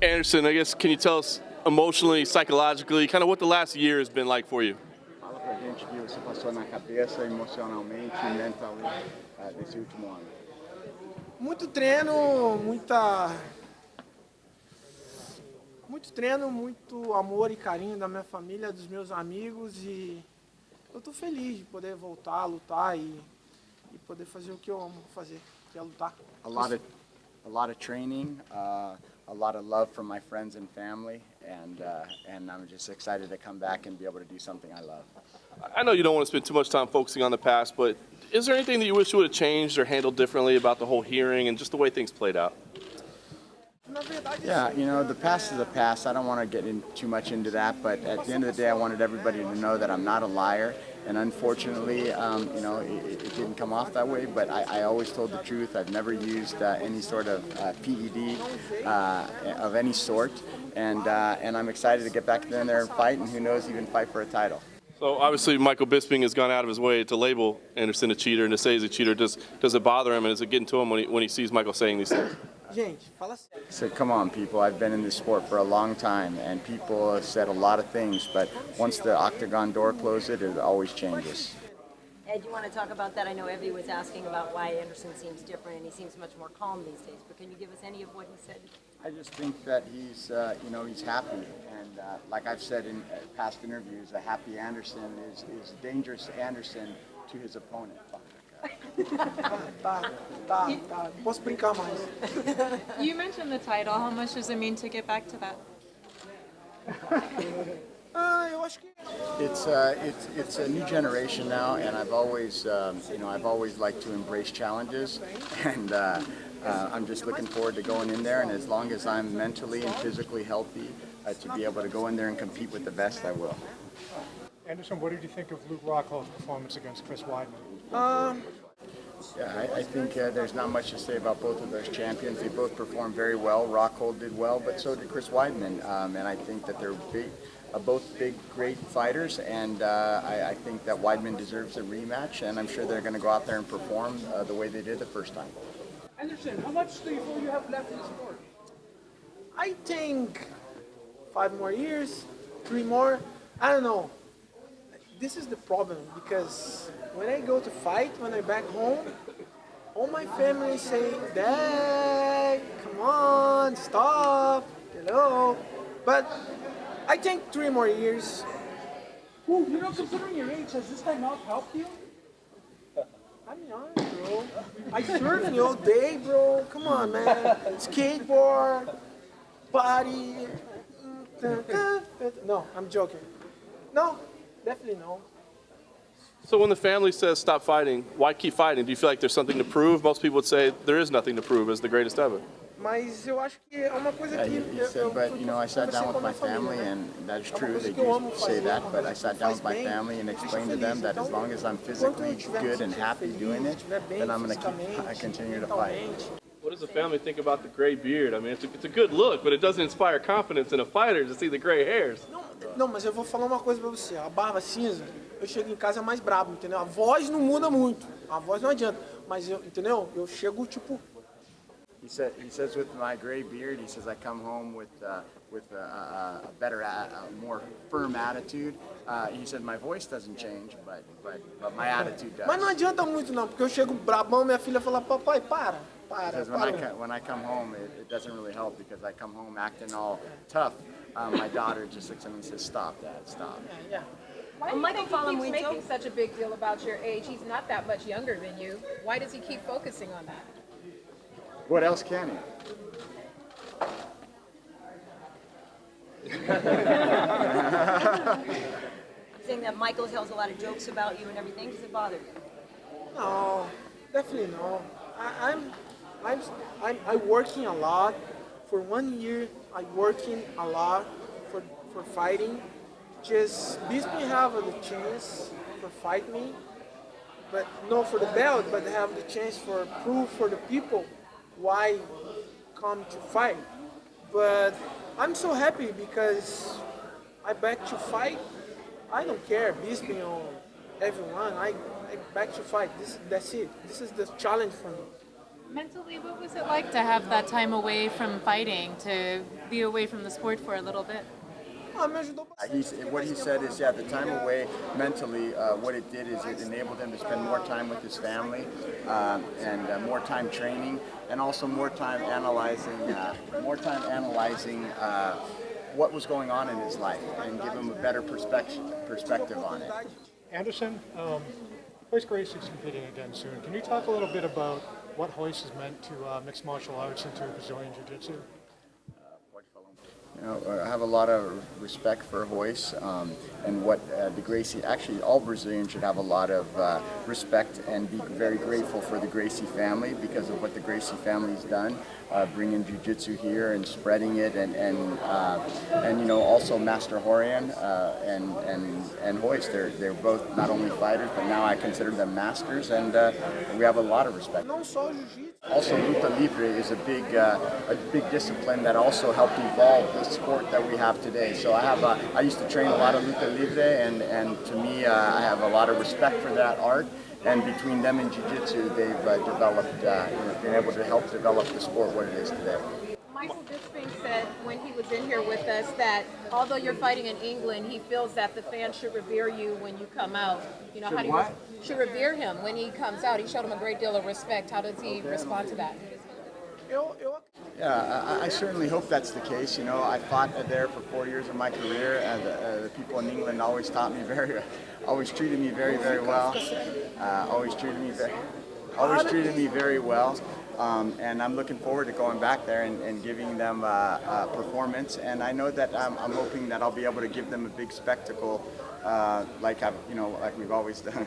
Anderson, I guess, can you tell us emotionally, psychologically, kind of what the last year has been like for you? Fala pra gente o que você passou na cabeça, emocionalmente e mentalmente desse último ano. Muito treino, muito treino, muito amor e carinho da minha família, dos meus amigos e eu tô feliz de poder voltar a lutar e poder fazer o que eu amo fazer, que é lutar. A lot of training, a lot of love from my friends and family, and I'm just excited to come back and be able to do something I love. I know you don't want to spend too much time focusing on the past, but is there anything that you wish you would have changed or handled differently about the whole hearing and just the way things played out? Yeah, you know, the past is the past. I don't want to get too much into that, but at the end of the day, I wanted everybody to know that I'm not a liar. And unfortunately, you know, it didn't come off that way, but I always told the truth. I've never used any sort of PED of any sort, and I'm excited to get back in there and fight, and who knows, even fight for a title. So obviously Michael Bisping has gone out of his way to label Anderson a cheater and to say he's a cheater. Does it bother him, and is it getting to him when he sees Michael saying these things? Gente, fala sério. So come on, people. I've been in this sport for a long time, and people have said a lot of things, but once the octagon door closes, it always changes. Ed, you want to talk about that? I know Evie was asking about why Anderson seems different, and he seems much more calm these days. But can you give us any of what he said? I just think that he's, you know, he's happy, and like I've said in past interviews, a happy Anderson is dangerous Anderson to his opponent. Tá. Posso brincar mais. You mentioned the title. How much does it mean to get back to that? Eu acho que It's a new generation now, and I've always, you know, I've always liked to embrace challenges, and I'm just looking forward to going in there. And as long as I'm mentally and physically healthy, to be able to go in there and compete with the best, I will. Anderson, what did you think of Luke Rockhold's performance against Chris Weidman? Yeah, I think there's not much to say about both of those champions. They both performed very well. Rockhold did well, but so did Chris Weidman. And I think that they're both big, great fighters. And I think that Weidman deserves a rematch. And I'm sure they're going to go out there and perform the way they did the first time. Anderson, how much do you feel you have left in the sport? I think 5 more years, 3 more. I don't know. This is the problem because when I go to fight, when I'm back home, all my family say, "Dad, come on, stop, hello." But I think 3 more years. Ooh, you know, considering your age, has this time off helped you? I'm young, bro. I surf all day, bro. Come on, man. Skateboard, party. No, I'm joking. No, definitely no. So when the family says stop fighting, why keep fighting? Do you feel like there's something to prove? Most people would say there is nothing to prove as the greatest ever. Mas eu acho que é uma coisa que He said, but you know, I sat down with my family, and that is true. They do say that, but I sat down with my family and explained to them that as long as I'm physically good and happy doing it, then I'm going to continue to fight. What does the family think about the gray beard? I mean, it's a good look, but it doesn't inspire confidence in a fighter to see the gray hairs. Não, mas eu vou falar uma coisa pra você. A barba cinza, eu chego em casa mais brabo, entendeu? A voz não muda muito. A voz não adianta. Mas, entendeu? Eu chego, tipo... He says with my gray beard, he says I come home with a better, more firm attitude. He said my voice doesn't change, but my attitude does. Mas não adianta muito não, porque eu chego brabão, minha filha fala, papai, para. Because when I come home, it doesn't really help because I come home acting all tough. My daughter just looks at me and says, "Stop, Dad, stop." Yeah. Why do you think he keeps making such a big deal about your age? He's not that much younger than you. Why does he keep focusing on that? What else can he? Saying that Michael tells a lot of jokes about you and everything. Does it bother you? No, definitely no. I'm working a lot. For 1 year, I'm working a lot for fighting. Just Bisping have the chance for fight me, but not for the belt, but have the chance for prove for the people why come to fight. But I'm so happy because I back to fight. I don't care Bisping or everyone. I back to fight. That's it. This is the challenge for me. Mentally, what was it like to have that time away from fighting, to be away from the sport for a little bit? What he said is, yeah, the time away mentally, what it did is it enabled him to spend more time with his family and more time training, and also more time analyzing what was going on in his life, and give him a better perspective on it. Anderson, Hoist Gracie's competing again soon. Can you talk a little bit about what Hoist has meant to mixed martial arts and to Brazilian Jiu-Jitsu? You know, I have a lot of respect for Royce and what the Gracie, actually all Brazilians should have a lot of respect and be very grateful for the Gracie family because of what the Gracie family's done, bringing Jiu-Jitsu here and spreading it, and you know, also Master Horian and Royce. They're both not only fighters, but now I consider them masters, and we have a lot of respect. Also, luta libre is a big discipline that also helped evolve the sport that we have today. So I used to train a lot of luta libre, and to me, I have a lot of respect for that art. And between them and jiu-jitsu, they've developed, been able to help develop the sport what it is today. Michael Bisping said when he was in here with us that although you're fighting in England, he feels that the fans should revere you when you come out. You know, should revere him when he comes out? He showed him a great deal of respect. How does he respond to that? Yeah, I certainly hope that's the case. You know, I fought there for 4 years of my career, and the people in England always always treated me very, very well. Always treated me very well. And I'm looking forward to going back there and giving them a performance. And I know that I'm hoping that I'll be able to give them a big spectacle, like we've always done.